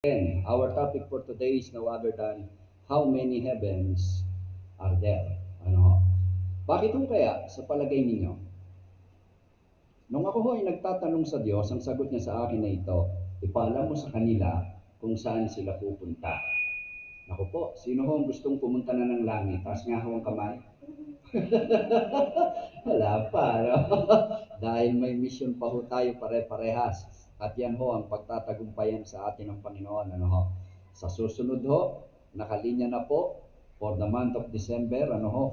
Again, our topic for today is no other than how many heavens are there? Ano? Bakit ho kaya sa palagay ninyo? Nung ako ho ay nagtatanong sa Diyos, ang sagot niya sa akin na ito, ipaalam mo sa kanila kung saan sila pupunta. Naku po, sino ho ang gustong pumunta na ng langit? Taas nga ho ang kamay. Wala pa, no? Dahil may mission pa ho tayo pare-parehas. At yan ho ang pagtatagumpayan sa atin ng Panginoon. Ano ho? Sa susunod ho, nakalinya na po for the month of December, ano ho,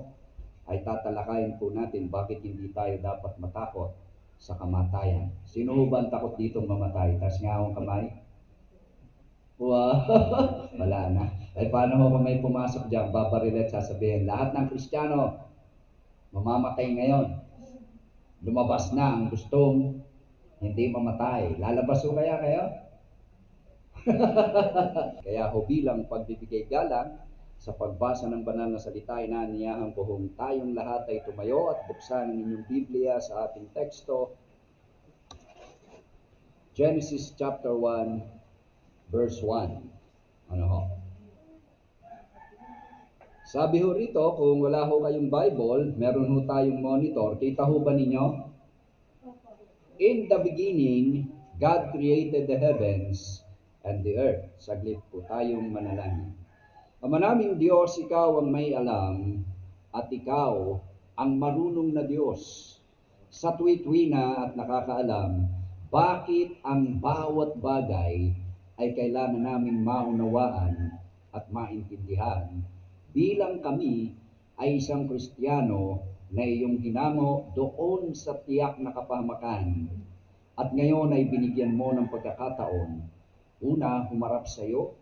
ay tatalakayin po natin bakit hindi tayo dapat matakot sa kamatayan. Sino ho ba ang takot dito mamatay? Tas nga akong kamay. Wow! Wala na. Ay paano ho kung may pumasok dyan, babarilet sasabihin, lahat ng Kristiyano, mamamatay ngayon. Lumabas na ang gustong hindi mamatay. Lalabas ho kaya kayo? Kaya ho bilang pagbibigay galang sa pagbasa ng banal na salita, inaaniyahan ko kung tayong lahat ay tumayo at buksan ang inyong Biblia sa ating teksto. Genesis chapter 1, verse 1. Ano ho? Sabi ho rito, kung wala ho kayong Bible, meron ho tayong monitor. Kita ho ba ninyo? In the beginning, God created the heavens and the earth. Saglit po tayong manalangin. Ama naming Diyos, ikaw ang may alam at ikaw ang marunong na Diyos. Sa tuwi-tuwi at nakakaalam, bakit ang bawat bagay ay kailangan naming maunawaan at maintindihan bilang kami ay isang Kristiyano na iyong hinamo doon sa tiyak na kapahamakan. At ngayon ay binigyan mo ng pagkakataon. Una, humarap sa iyo.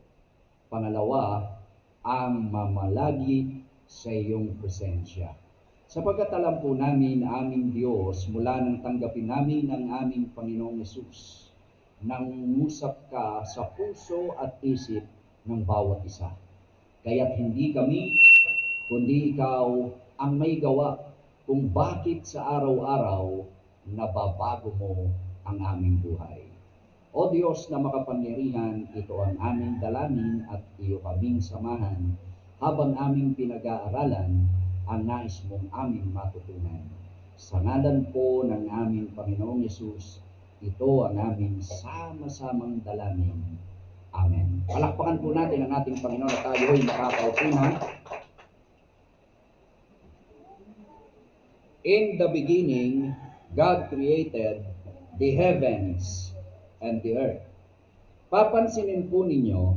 Pangalawa, ang mamalagi sa iyong presensya. Sapagkat alam po namin, aming Diyos, mula nang tanggapin namin ang aming Panginoong Hesus, nang ngusap ka sa puso at isip ng bawat isa. Kaya't hindi kami, kundi ikaw ang may gawa kung bakit sa araw-araw nababago mo ang aming buhay. O Diyos na makapangyarihan, ito ang aming dalangin at iyo kaming samahan habang aming pinag-aaralan ang nais mong aming matutunan. Sa ngalan po ng aming Panginoong Yesus, ito ang aming sama-samang dalangin. Amen. Palakpakan po natin ang ating Panginoon at tayo ay makakaupo na. In the beginning, God created the heavens and the earth. Papansinin po ninyo,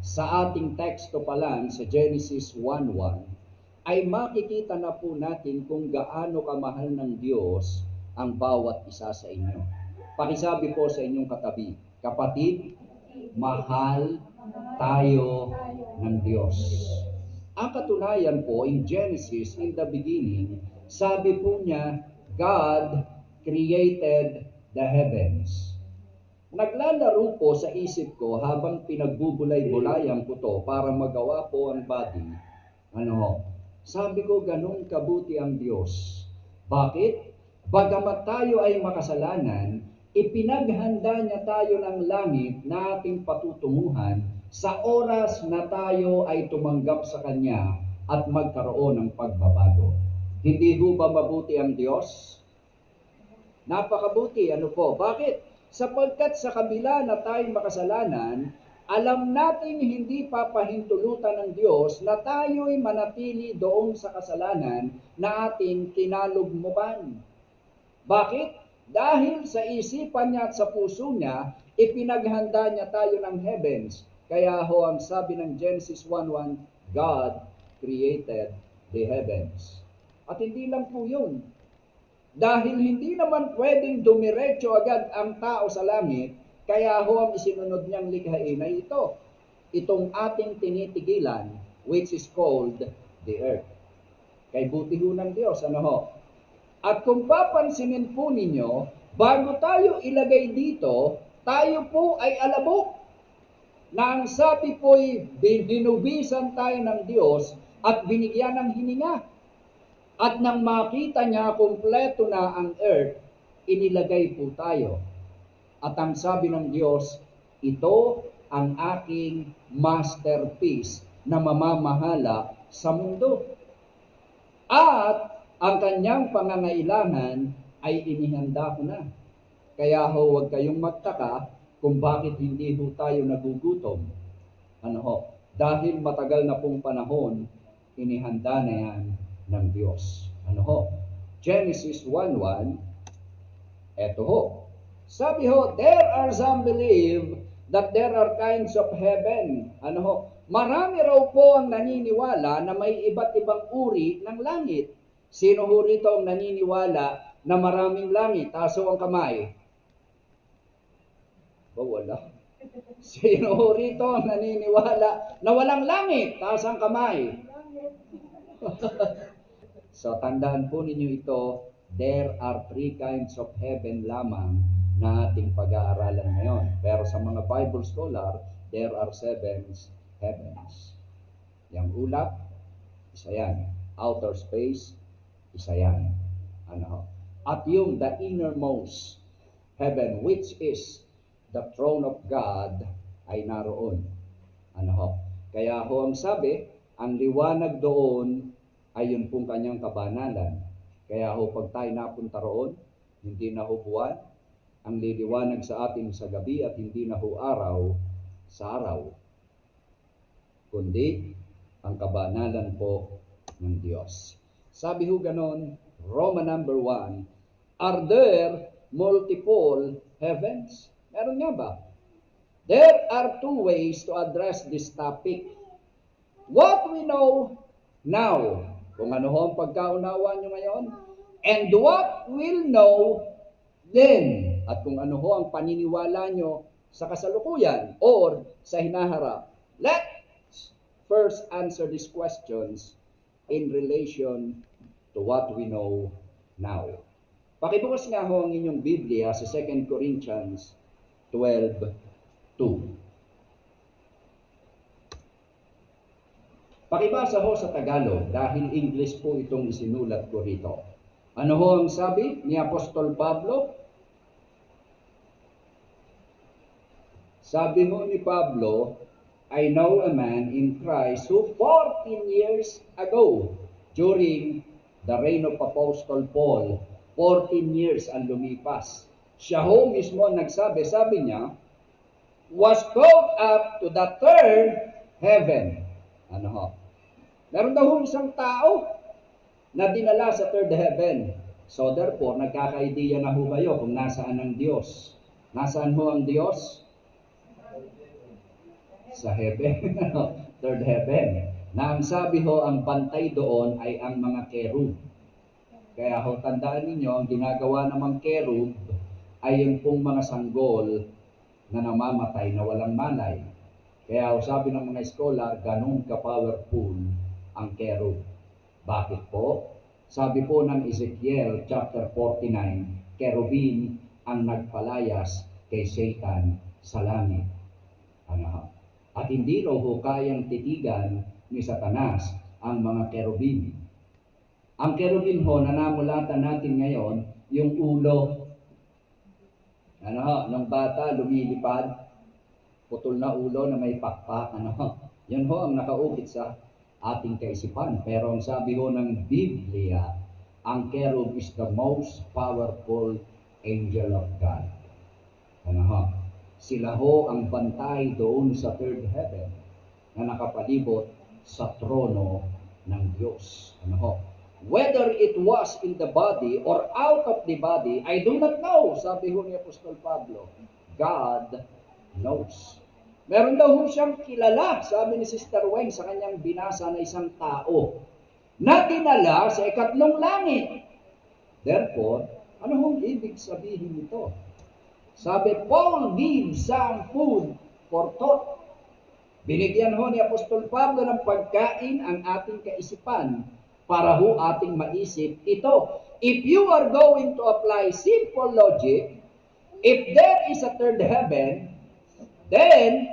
sa ating teksto pa lang sa Genesis 1:1, ay makikita na po natin kung gaano kamahal ng Diyos ang bawat isa sa inyo. Pakisabi po sa inyong katabi, kapatid, mahal tayo ng Diyos. Ang katunayan po in Genesis, in the beginning, sabi po niya, God created the heavens. Naglalaro po sa isip ko habang pinagbubulay-bulayan ko to para magawa po ang body. Sabi ko, ganun kabuti ang Diyos. Bakit? Bagamat tayo ay makasalanan, ipinaghanda niya tayo ng langit na ating patutunguhan sa oras na tayo ay tumanggap sa Kanya at magkaroon ng pagbabago. Hindi ho ba mabuti ang Diyos? Napakabuti. Ano po? Bakit? Sapagkat sa kabila na tayong makasalanan, alam natin hindi papahintulutan ng Diyos na tayo'y manatili doon sa kasalanan na ating kinalugmukan. Bakit? Dahil sa isipan niya at sa puso niya, ipinaghanda niya tayo ng heavens. Kaya ho ang sabi ng Genesis 1:1, God created the heavens. At hindi lang po yun. Dahil hindi naman pwedeng dumiretso agad ang tao sa langit, kaya ho ang isinunod niyang likhain ay ito. Itong ating tinitigilan, which is called the earth. Kay buti ho ng Diyos, ano ho? At kung papansinin po ninyo, bago tayo ilagay dito, tayo po ay alabok. Na ang sabi po'y binubisan tayo ng Diyos at binigyan ng hininga. At nang makita niya kumpleto na ang earth, inilagay po tayo. At ang sabi ng Diyos, ito ang aking masterpiece na mamamahala sa mundo. At ang kanyang pangangailangan ay inihanda ko na. Kaya huwag kayong magtaka kung bakit hindi ho tayo nagugutom. Ano ho? Dahil matagal na pong panahon, inihanda na yan ng Diyos. Ano ho? Genesis 1:1, eto ho. Sabi ho, there are some believe that there are kinds of heaven. Ano ho? Marami raw po ang naniniwala na may iba't ibang uri ng langit. Sino ho rito ang naniniwala na maraming langit? Taso ang kamay. Wala. Sino ho rito ang naniniwala na walang langit? Taas ang kamay. So, tandaan po ninyo ito, there are 3 kinds of heaven lamang na ating pag-aaralan ngayon. Pero sa mga Bible scholar, there are 7 heavens. Yang ulap, isa yan. Outer space, isa yan. Ano? At yung the innermost heaven, which is the throne of God, ay naroon. Ano ho? Kaya ho ang sabi, ang liwanag doon ay yun pong kanyang kabanalan. Kaya ho pag tayo napunta roon, hindi na ho buwan, ang liliwanag sa atin sa gabi at hindi na ho araw sa araw, kundi ang kabanalan po ng Diyos. Sabi ho ganon, Roman number 1, are there multiple heavens? Meron nga ba? There are 2 ways to address this topic. What we know now, kung ano ho ang pagkaunawa nyo ngayon, and what we'll know then, at kung ano ho ang paniniwala nyo sa kasalukuyan or sa hinaharap. Let's first answer these questions in relation to what we know now. Pakibukas nga ho ang inyong Biblia sa 2 Corinthians 12:2. Pakibasa ho sa Tagalog dahil English po itong isinulat ko rito. Ano ho ang sabi ni Apostol Pablo? Sabi mo ni Pablo, I know a man in Christ who 14 years ago, during the reign of Apostle Paul, 14 years ang lumipas. Siya ho mismo nagsabi, sabi niya, was called up to the 3rd heaven. Ano ho? Meron daw isang tao na dinala sa 3rd heaven. So therefore, nagkaka-idea na ho kayo kung nasaan ang Diyos. Nasaan ho ang Diyos? Sa heaven. 3rd heaven. Na ang sabi ho, ang bantay doon ay ang mga kerub. Kaya ho, tandaan ninyo, ang ginagawa namang kerub ay yung pong mga sanggol na namamatay na walang malay. Kaya ho, sabi ng mga scholar, ganun ka-powerful ang kerub. Bakit po? Sabi po ng Ezekiel chapter 49, kerubin ang nagpalayas kay Satan sa langit. Ano? At hindi raw ho kayang titigan ni Satanas ang mga kerubin. Ang kerubin ho, nanamulatan natin ngayon, yung ulo. Ano, ng bata lumilipad, putol na ulo na may pakpak. Ano, yan ho ang nakaukit sa ating kaisipan. Pero ang sabi ho ng Biblia, ang kerub is the most powerful angel of God. Ano ho? Sila ho ang bantay doon sa 3rd heaven na nakapalibot sa trono ng Diyos. Ano ho? Whether it was in the body or out of the body, I do not know, sabi ho ni Apostol Pablo. God knows. Meron daw ho siyang kilala, sabi ni Sister Weng sa kanyang binasa na isang tao na dinala sa 2nd langit. Therefore, ano hong ibig sabihin nito? Sabi, Paul gives some food for thought. Binigyan ho ni Apostol Pablo ng pagkain ang ating kaisipan para ho ating maisip ito. If you are going to apply simple logic, if there is a 3rd heaven, then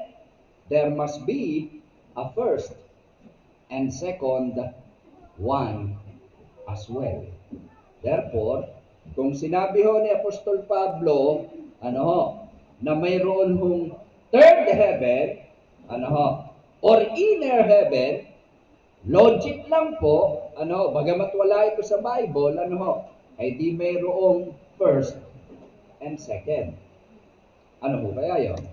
there must be a 1st and 2nd one as well. Therefore, kung sinabi ho ni Apostol Pablo, ano ho, na mayroon hong third heaven, or inner heaven, logic lang po, bagamat wala ito sa Bible, ay di mayroong first and second. Ano po kaya yun?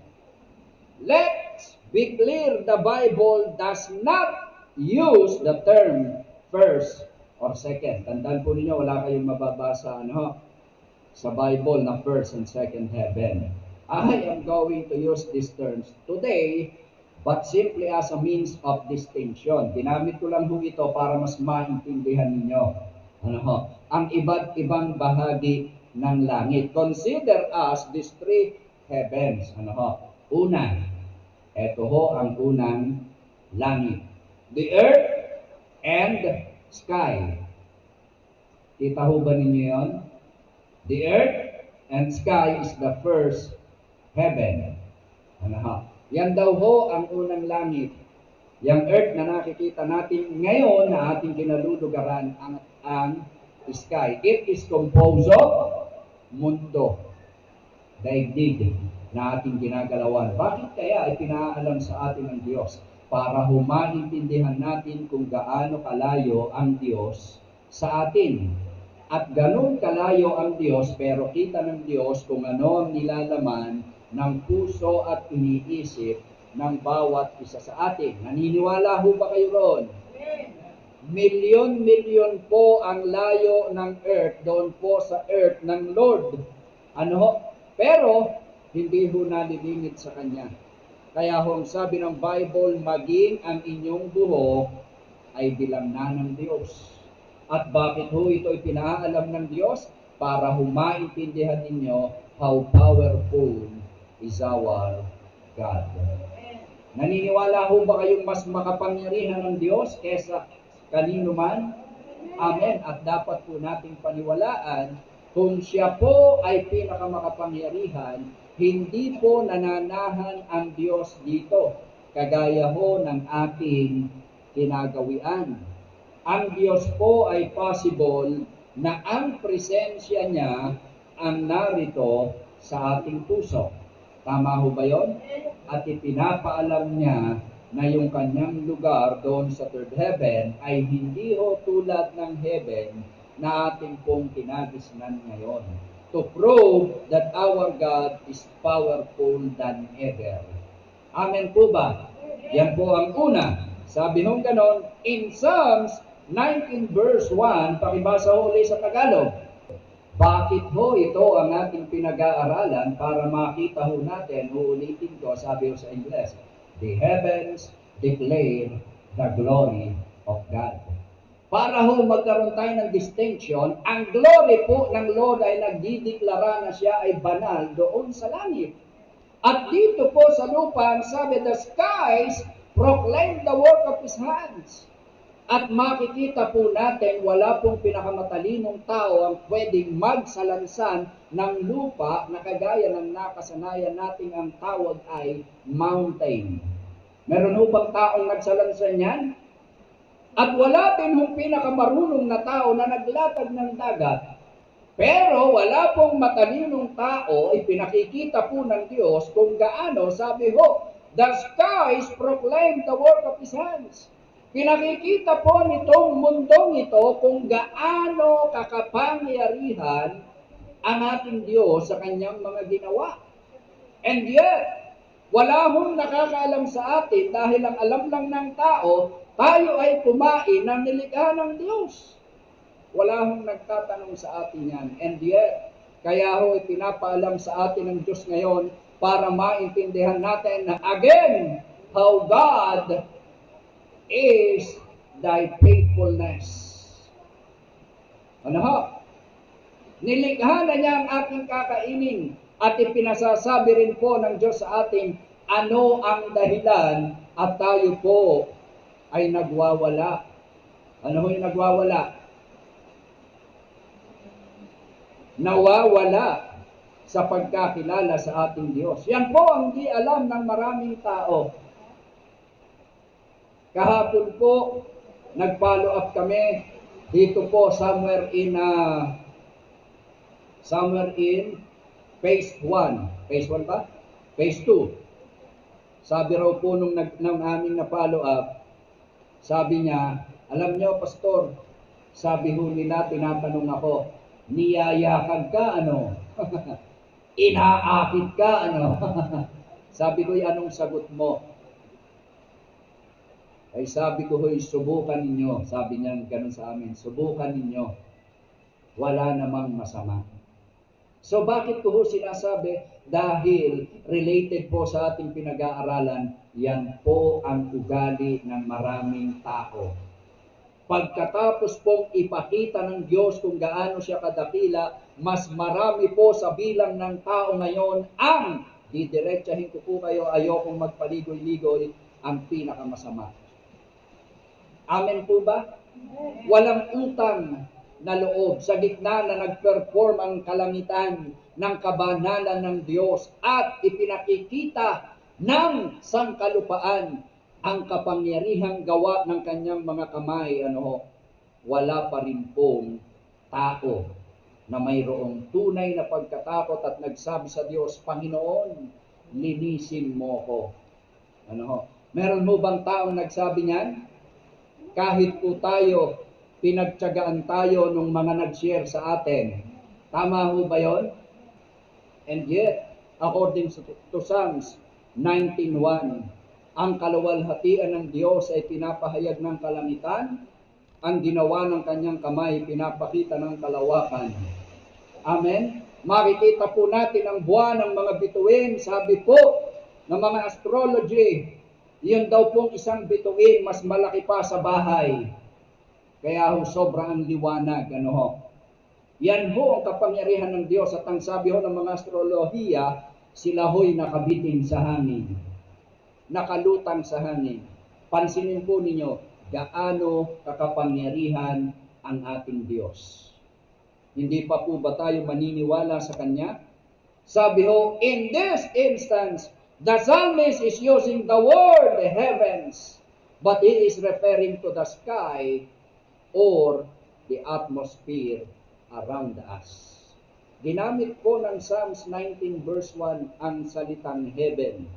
Let's be clear, the Bible does not use the term first or second. Tandaan po ninyo, wala kayong mababasa sa Bible na first and second heaven. I am going to use these terms today, but simply as a means of distinction. Ginamit ko lang po ito para mas maintindihan ninyo ang iba't ibang bahagi ng langit. Consider us these three heavens. Una, ito ho ang unang langit. The earth and sky. Kita ho ba ninyo yun? The earth and sky is the first heaven. Yan daw ho ang unang langit. Yang earth na nakikita natin ngayon na ating kinalulugaran ang sky. It is composed of mundo, daigdig na ating ginagalawan. Bakit kaya ipinaalam sa atin ng Diyos? Para humaintindihan natin kung gaano kalayo ang Diyos sa atin. At ganun kalayo ang Diyos, pero kita ng Diyos kung ano ang nilalaman ng puso at iniisip ng bawat isa sa atin. Naniniwala ho ba kayo roon? Milyon-milyon po ang layo ng earth, doon po sa earth ng Lord. Pero hindi ho nalilingit sa Kanya. Kaya ho, sabi ng Bible, maging ang inyong buhok ay bilangnan ng Diyos. At bakit ho ito ipinaalam ng Diyos? Para humaintindihan ninyo how powerful is our God. Naniniwala ho ba kayong mas makapangyarihan ng Diyos kesa kanino man? Amen. At dapat po nating paniwalaan, kung siya po ay pinakamakapangyarihan, hindi po nananahan ang Diyos dito, kagaya ho ng ating kinagawian. Ang Diyos po ay possible na ang presensya niya ang narito sa ating puso. Tama ho ba yun? At ipinapaalam niya na yung kanyang lugar doon sa third heaven ay hindi ho tulad ng heaven na ating pong kinagisnan ngayon. To prove that our God is powerful than ever. Amen po ba? Yan po ang una. Sabi hong ganon, in Psalms 19 verse 1, pakibasa ho ulit sa Tagalog. Bakit ho ito ang ating pinag-aaralan para makita ho natin, uulitin ko, sabi ho sa Ingles, the heavens declare the glory of God. Para ho magkaroon tayo ng distinction, ang glory po ng Lord ay nagdideklara na siya ay banal doon sa langit. At dito po sa lupa, sabi, the skies proclaim the work of His hands. At makikita po natin, wala pong pinakamatalinong tao ang pwedeng magsalansan ng lupa na kagaya ng nakasanayan nating ang tawag ay mountain. Meron ho bang taong nagsalansan yan? At wala din hong pinakamarunong na tao na naglatag ng dagat. Pero wala pong matalinong tao, ipinakikita po ng Diyos kung gaano, sabi ho, the skies proclaim the work of His hands. Pinakikita po nitong mundong ito kung gaano kakapangyarihan ang ating Diyos sa kanyang mga ginawa. And yet, wala hong nakakaalam sa atin dahil ang alam lang ng tao, tayo ay kumain ng nilikha ng Diyos. Wala hong nagtatanong sa atin yan. And yet, kaya ho ipinapaalam sa atin ng Diyos ngayon para maintindihan natin na again, how God is thy faithfulness. Nilikha na niya ang ating kakainin at ipinasasabi rin po ng Diyos sa atin ano ang dahilan at tayo po ay nagwawala. Ano ho yung nagwawala? Nawawala sa pagkakilala sa ating Diyos. Yan po ang di alam ng maraming tao. Kahapon po, nag-follow up kami dito po somewhere in phase 1. Phase 1 ba? Phase 2. Sabi raw po nung aming na follow up, sabi niya, alam niyo, Pastor, sabi ho nila, tinatanong ako, niyayakag ka, ano? Inaakit ka, ano? Sabi ko, anong sagot mo? Ay sabi ko, hoy, subukan ninyo. Sabi niya ganun sa amin, subukan ninyo. Wala namang masama. So bakit ko ho sinasabi? Dahil related po sa ating pinag-aaralan, yan po ang ugali ng maraming tao. Pagkatapos pong ipakita ng Diyos kung gaano siya kadakila, mas marami po sa bilang ng tao ngayon ang didiretsahin ko po kayo, ayokong magpaligoy-ligoy, ang pinakamasama. Amen po ba? Walang utang na loob sa gitna na nag-perform ang kalangitan ng kabanalan ng Diyos at ipinakikita ng sangkalupaan ang kapangyarihang gawa ng kanyang mga kamay, wala pa rin pong tao na mayroong tunay na pagkatakot at nagsabi sa Diyos, Panginoon, linisin mo ko. Meron mo bang taong nagsabi niyan? Kahit po tayo, pinagtiyagaan tayo nung mga nag-share sa atin. Tama ho ba yon? And yet, according to Psalms 19:1, ang kaluwalhatian ng Diyos ay pinapahayag ng kalangitan, ang ginawa ng kanyang kamay pinapakita ng kalawakan. Amen? Makikita po natin ang buwan ng mga bituin, sabi po ng mga astrology, yun daw pong isang bituin, mas malaki pa sa bahay. Kaya ho, sobrang liwanag. Yan ho ang kapangyarihan ng Diyos. At ang sabi ho ng mga astrolohiya, sila ho'y nakabitin sa hangin. Nakalutang sa hangin. Pansinin po ninyo, gaano kakapangyarihan ang ating Diyos. Hindi pa po ba tayo maniniwala sa Kanya? Sabi ho, in this instance, the psalmist is using the word heavens, but he is referring to the sky or the atmosphere around us. Ginamit po ng Psalms 19 verse 1 ang salitang heaven.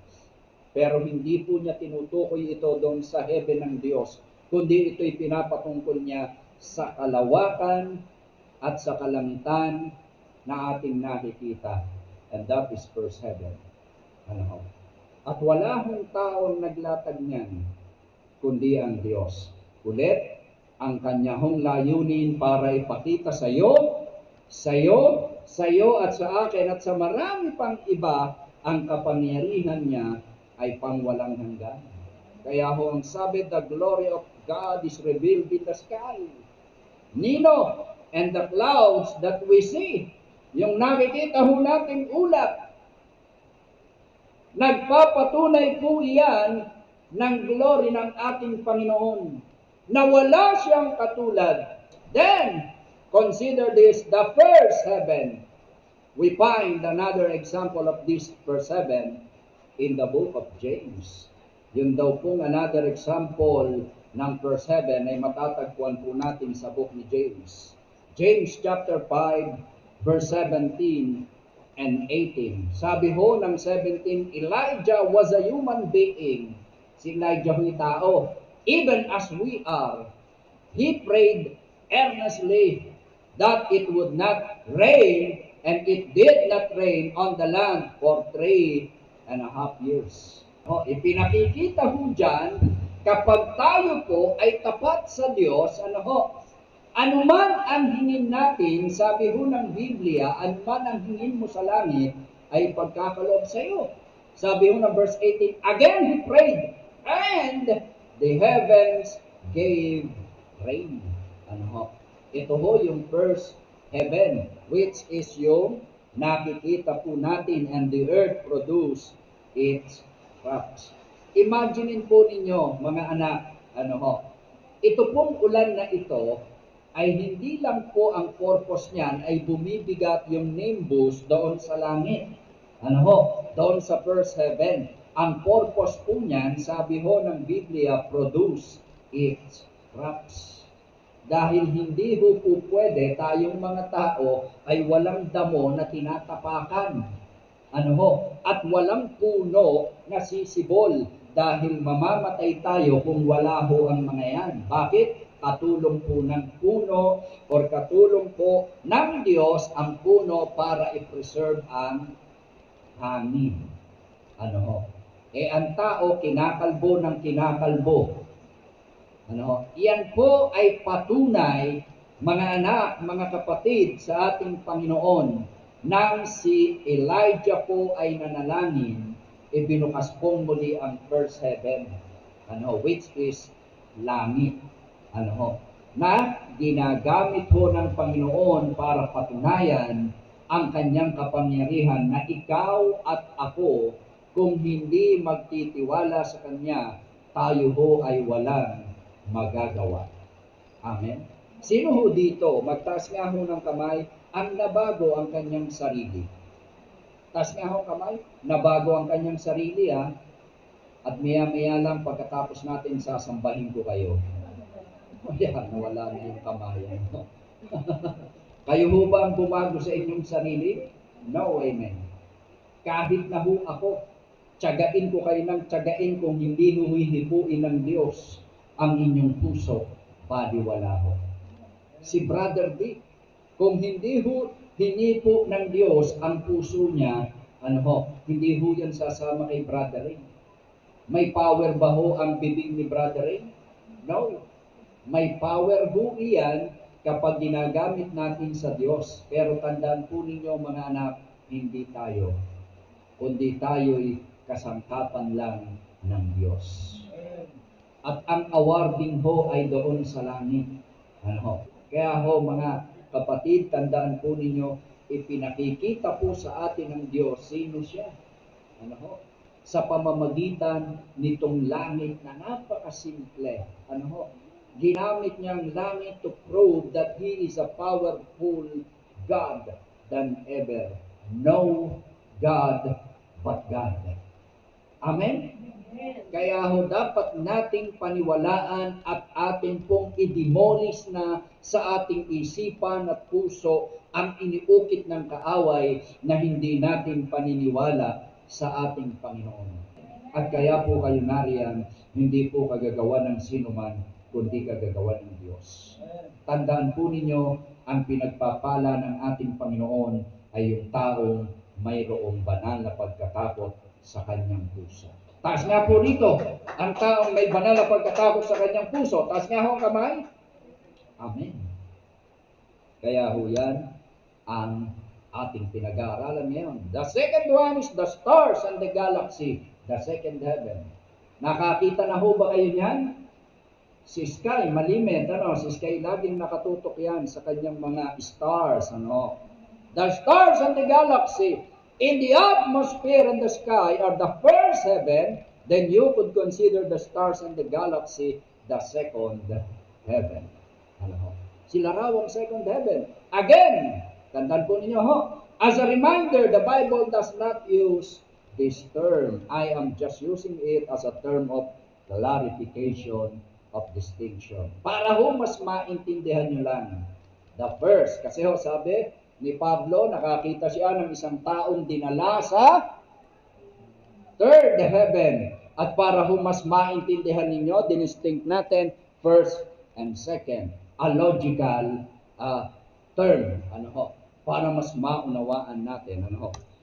Pero hindi po niya tinutukoy ito doon sa heaven ng Diyos, kundi ito'y pinapatungkol niya sa kalawakan at sa kalangitan na ating nakikita. And that is verse heaven. At wala hong taong naglatag niyan, kundi ang Diyos. Ulit, ang kanyang layunin para ipakita sa iyo at sa akin at sa marami pang iba, ang kapangyarihan niya ay pangwalang hanggan. Kaya ho ang sabi, the glory of God is revealed in the sky. Nino, and the clouds that we see, yung nakikita ho natin ulap, nagpapatunay po iyan ng glory ng ating Panginoon na wala siyang katulad. Then, consider this, the first heaven. We find another example of this verse 7 in the book of James. Yun daw pong another example ng verse 7 ay matatagpuan po natin sa book ni James. James chapter 5 verse 17 and 18. Sabi ho ng 17, Elijah was a human being. Si Elijah ho'y tao. Even as we are, he prayed earnestly that it would not rain, and it did not rain on the land for 3.5 years. Ipinakikita ho dyan, kapag tayo po ay tapat sa Diyos, anuman ang hingin natin, sabi ho ng Biblia, anuman ang hingin mo sa langit, ay pagkakaloob sa iyo. Sabi ho ng verse 18, again he prayed, and the heavens gave rain. Ito ho yung first heaven, which is yung nakikita po natin, and the earth produced its crops. Imagine po ninyo, mga anak, ito pong ulan na ito, ay hindi lang po ang purpose niyan ay bumibigat yung nimbus doon sa langit. Doon sa first heaven. Ang purpose po niyan, sabi ho ng Biblia, produce its crops. Dahil hindi ho po pwede tayong mga tao ay walang damo na tinatapakan. Ano ho? At walang puno na sisibol dahil mamamatay tayo kung wala ho ang mga yan. Bakit? Katulong po ng puno or katulong po ng Diyos ang puno para i-preserve ang hangin. Ano ho? Ang tao kinakalbo ng kinakalbo. Ano ho? Iyan po ay patunay, mga anak, mga kapatid sa ating Panginoon, nang si Elijah po ay nanalangin, ibinukas pong muli ang first heaven, which is langit. Ano ho? Na ginagamit ho ng Panginoon para patunayan ang kanyang kapangyarihan na ikaw at ako, kung hindi magtitiwala sa Kanya, tayo ho ay walang magagawa. Amen? Sino ho dito, magtaas nga ho ng kamay, ang nabago ang kanyang sarili? Taas nga ho kamay, nabago ang kanyang sarili ha. At maya-maya lang pagkatapos natin sasambahin ko kayo. Yan, nawala na yung kamay. Kayo ho ba ang bumago sa inyong sarili? No, amen. Kahit na ho ako, tiyagain ko kayo ng tiyagain kung hindi ho hihipuin ng Diyos ang inyong puso, baliwala ho. Si Brother D, kung hindi ho hinipo ng Diyos ang puso niya, hindi ho yan sasama kay Brother Ray. May power ba ho ang bibig ni Brother Ray? No. May power ho iyan kapag ginagamit natin sa Diyos. Pero tandaan po ninyo mga anak, hindi tayo, kundi tayo'y kasangkapan lang ng Diyos. At ang awarding ho ay doon sa langit. Kaya ho mga kapatid, tandaan po ninyo, ipinakikita po sa atin ng Diyos sino siya. Sa pamamagitan nitong langit na napakasimple. Ginamit niyang langit to prove that He is a powerful God than ever. No God but God. Amen? Kaya ho dapat nating paniwalaan at atin pong i-demolish na sa ating isipan at puso ang iniukit ng kaaway na hindi natin paniniwala sa ating Panginoon. At kaya po kayo nariyan, hindi po kagagawa ng sinuman, kundi kagagawa ng Diyos. Tandaan po ninyo, ang pinagpapala ng ating Panginoon ay yung taong mayroong banal na pagkatakot sa kanyang puso. Taas nga po dito, ang taong may banal na pagkatakot sa kanyang puso. Taas nga ho ang kamay. Amen. Kaya ho yan ang ating pinag-aaralan ngayon. The second one is the stars and the galaxy, the second heaven. Nakakita na ho ba kayo niyan? Si Sky, malimit, si Sky laging nakatutok yan sa kanyang mga stars, The stars and the galaxy in the atmosphere and the sky are the first heaven, then you could consider the stars and the galaxy the second heaven. Sila raw ang second heaven. Again, tandaan po ninyo as a reminder, the Bible does not use this term. I am just using it as a term of clarification, of distinction. Para mas maintindihan nyo lang. The first, kasi sabi ni Pablo, nakakita siya ng isang taong dinala sa third heaven. At para mas maintindihan ninyo, dinistinct natin first and second. A logical term. Para mas maunawaan natin.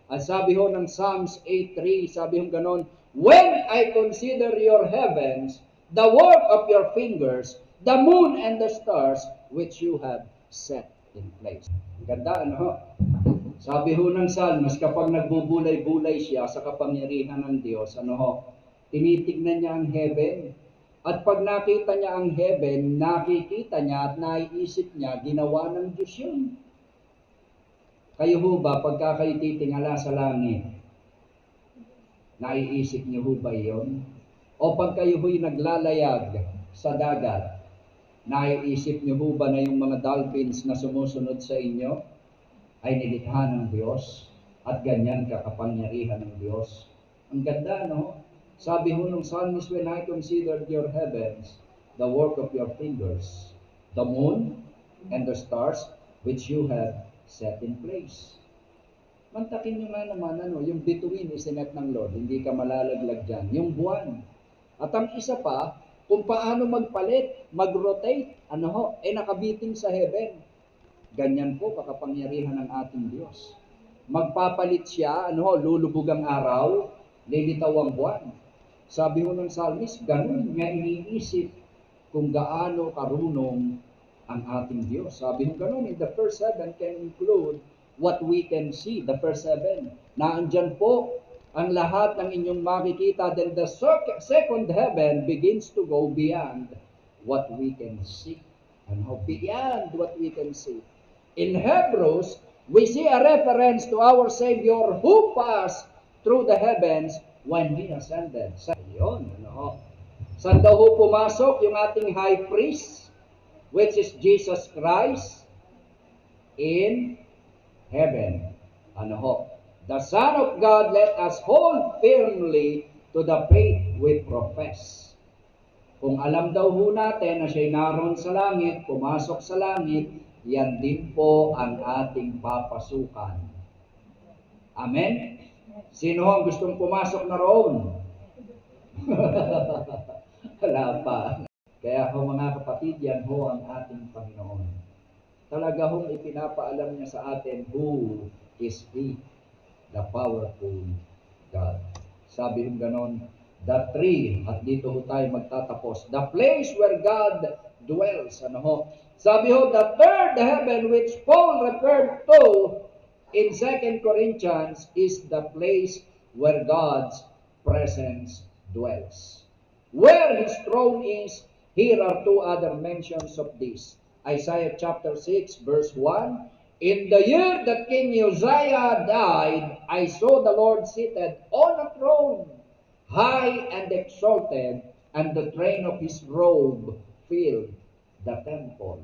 At sabi ng Psalms 8:3, sabi ganon, when I consider your heavens, the work of your fingers, the moon and the stars, which you have set in place. Ganda, Sabi ng Psalms, kapag nagbubulay-bulay siya sa kapangyarihan ng Diyos, tinitignan niya ang heaven. At pag nakita niya ang heaven, nakikita niya at naiisip niya, ginawa ng Diyos yun. Kayo ho ba, pagka kayo titingala sa langit, naiisip niyo ho ba yun? O pag kayo ho'y naglalayag sa dagat, naiisip niyo ho ba na yung mga dolphins na sumusunod sa inyo ay nilikha ng Diyos at ganyan kakapangyarihan ng Diyos? Ang ganda, Sabi ng Psalmist, when I considered your heavens, the work of your fingers, the moon and the stars which you have set in place. Mantakin nyo nga naman, yung bituin isinet ng Lord, hindi ka malalaglag dyan. Yung buwan. At ang isa pa, kung paano magpalit, mag-rotate, nakabiting sa heaven. Ganyan po kakapangyarihan ng ating Diyos. Magpapalit siya, lulubog ang araw, lilitaw ang buwan. Sabi ho ng psalmist, ganun nga iniisip kung gaano karunong ang ating Diyos. Sabi ho ganun, in the first 7 can include what we can see, the first 7. Naandyan po ang lahat ng inyong makikita. Then the second heaven begins to go beyond what we can see. Beyond what we can see. In Hebrews, we see a reference to our Savior who passed through the heavens when He ascended. Yun, Saan daw ho pumasok yung ating high priest, which is Jesus Christ, in heaven. The Son of God, let us hold firmly to the faith we profess. Kung alam daw ho natin na siya'y naroon sa langit, pumasok sa langit, yan din po ang ating papasukan. Amen? Sino ang gustong pumasok na roon? Wala pa. Kaya ho mga kapatid, yan ho ang ating Panginoon. Talaga hong ipinapaalam niya sa atin who is He, the powerful God. Sabi hong ganon, the tree, at dito ho tayo magtatapos, the place where God dwells. Sabi ho, the third heaven which Paul referred to in 2 Corinthians is the place where God's presence dwells. Where His throne is, here are two other mentions of this. Isaiah chapter 6 verse 1, in the year that King Uzziah died, I saw the Lord seated on a throne, high and exalted, and the train of His robe filled the temple.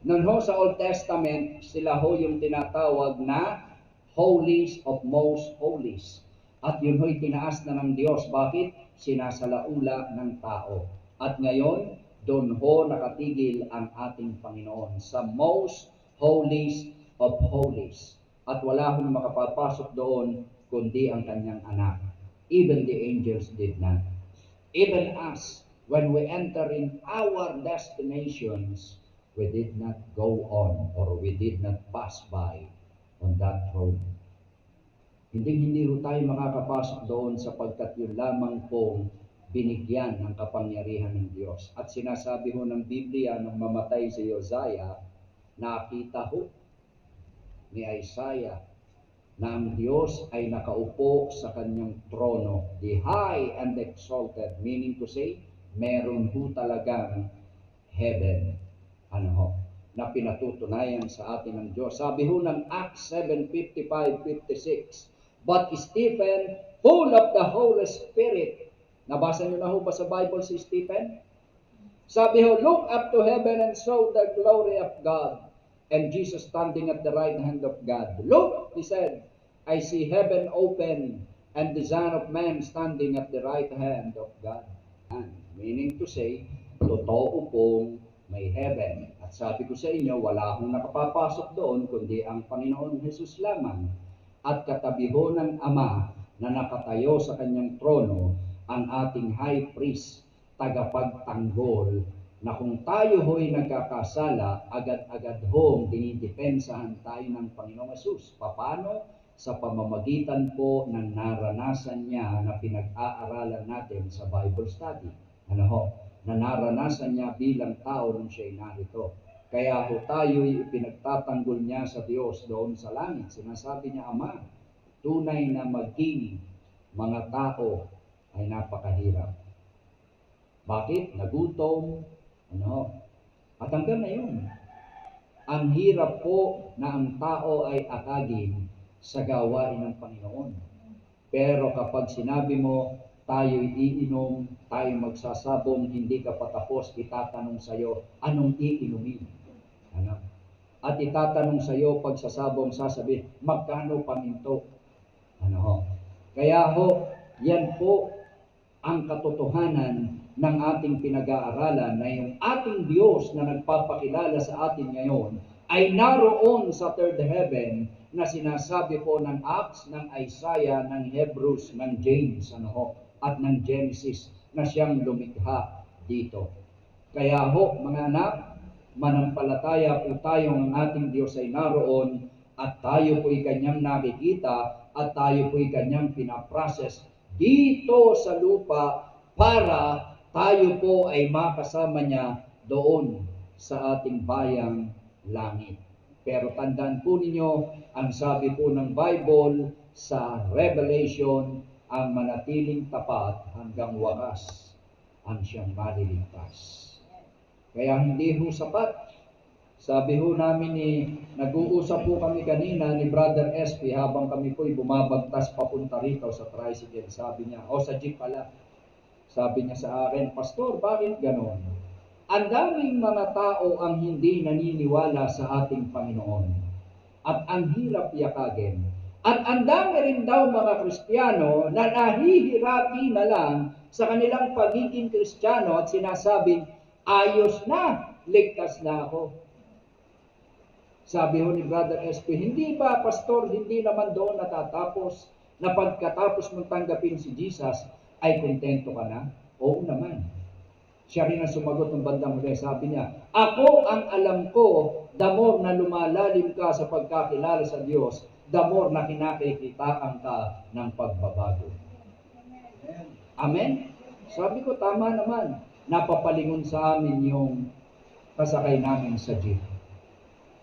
Noon ho sa Old Testament, sila ho yung tinatawag na holies of most holies. At yun ho'y tinaas na ng Diyos. Bakit? Sinasalaula ng tao. At ngayon, doon ho nakatigil ang ating Panginoon sa most holies of holies. At wala hong makapapasok doon kundi ang kanyang anak. Even the angels did not. Even us, when we enter in our destinations, we did not go on or we did not pass by on that road. Hindi ho tayo makakapasok doon sapagkat yun lamang pong binigyan ng kapangyarihan ng Diyos. At sinasabi ho ng Biblia nung mamatay si Uzziah, nakita ho ni Isaiah na ang Diyos ay nakaupo sa kanyang trono, the high and exalted, meaning to say, meron ho talagang heaven, na pinatutunayan sa atin ng Diyos. Sabi ho ng Acts 7:55-56, but Stephen, full of the Holy Spirit. Nabasa niyo na ho ba sa Bible si Stephen? Sabi ho, look up to heaven and saw the glory of God, and Jesus standing at the right hand of God. Look, he said, I see heaven open, and the Son of Man standing at the right hand of God. And meaning to say, totoo pong may heaven. At sabi ko sa inyo, wala akong nakapapasok doon, kundi ang Panginoon Jesus lamang. At katabi ho ng Ama na nakatayo sa kanyang trono, ang ating high priest, tagapagtanggol, na kung tayo ho'y nagkakasala, agad-agad hong dinidepensahan tayo ng Panginoong Jesus. Paano? Sa pamamagitan po ng naranasan niya na pinag-aaralan natin sa Bible study. Na naranasan niya bilang tao nung siya'y narito. Kaya ho tayo'y ipinagtatanggol niya sa Diyos doon sa langit. Sinasabi niya, Ama, tunay na maging mga tao ay napakahirap. Bakit? Nagutom, at hanggang ngayon, ang hirap po na ang tao ay akagin sa gawain ng Panginoon. Pero kapag sinabi mo, tayo'y iinom, tayo magsasabong, hindi ka patapos, itatanong sa'yo, anong iinumin? At itatanong sa'yo, pagsasabong, sasabihin, magkano paminto? Kaya ho, yan po ang katotohanan ng ating pinag-aaralan na yung ating Diyos na nagpapakilala sa atin ngayon ay naroon sa third heaven na sinasabi po ng Acts, ng Isaiah, ng Hebrews, ng James, at ng Genesis na siyang lumikha dito. Kaya ho, mga anak, manampalataya po tayo ng ating Diyos ay naroon at tayo po'y kanyang nakikita at tayo po'y kanyang pinaprocess dito sa lupa para tayo po ay makasama niya doon sa ating bayang langit. Pero tandaan po ninyo, ang sabi po ng Bible sa Revelation, ang manatiling tapat hanggang wakas ang siyang maliligtas. Kaya hindi ho sapat. Sabi ho namin nag-uusap po kami kanina ni Brother SP habang kami po'y bumabagtas papunta rito sa tricycle. Sabi niya, sa jeep pala. Sabi niya sa akin, Pastor, bakit ganon? Ang daming mga tao ang hindi naniniwala sa ating Panginoon. At ang hirap yakagin. At ang dami rin daw mga Kristiyano na nahihirapi na lang sa kanilang pagiging Kristiyano at sinasabing, ayos na, ligtas na ako. Sabi ho ni Brother SP, hindi ba, Pastor, hindi naman doon natatapos na pagkatapos mong tanggapin si Jesus, ay kontento ka na? Oo naman. Siya rin ang sumagot ng bandang huli. Sabi niya, ako ang alam ko, the more na lumalalim ka sa pagkakilala sa Diyos, the more na kinakikitaan ka ng pagbabago. Amen? Sabi ko, tama naman. Napapalingon sa amin yung kasakay namin sa jeep.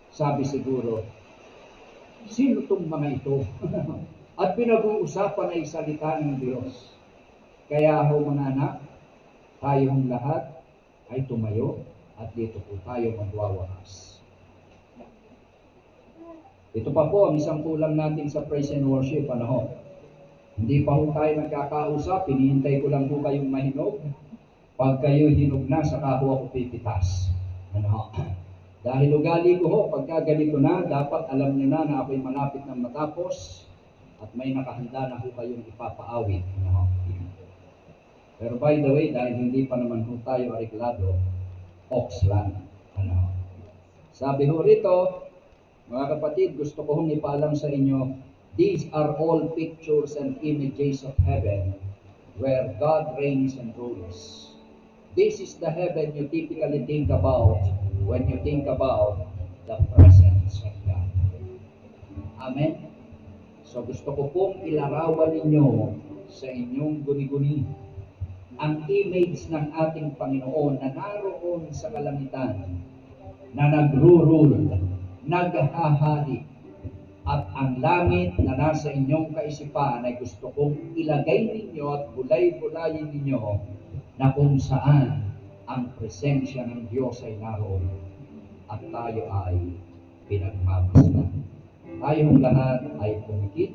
Sabi siguro, sino tong mga ito? At pinag-uusapan ay salita ng Diyos. Kaya ho mga anak, tayong lahat ay tumayo at dito po tayo magwawakas. Ito pa po ang isang kulang natin sa praise and worship. Hindi pa ho tayo nagkakausap, hinihintay ko lang po kayong mahinog. Pag kayo hinog na, saka ho ako pipitas. Dahil ugali ko ho, pagka ganito na, dapat alam niyo na ako'y malapit na matapos at may nakahanda na ho kayong ipapaawit. Pero by the way, dahil hindi pa naman ho tayo areglado, ox lang. Sabi ho rito, mga kapatid, gusto ko hong ipaalam sa inyo, these are all pictures and images of heaven where God reigns and rules. This is the heaven you typically think about when you think about the presence of God. Amen? So gusto ko pong ilarawan ninyo sa inyong guni-guni ang image ng ating Panginoon na naroon sa kalangitan, na nagro-rule, naghahari, at ang langit na nasa inyong kaisipan ay gusto kong ilagay ninyo at bulay-bulayin ninyo na kung saan ang presensya ng Diyos ay naroon at tayo ay pinagmamasta. Tayong lahat ay pumikit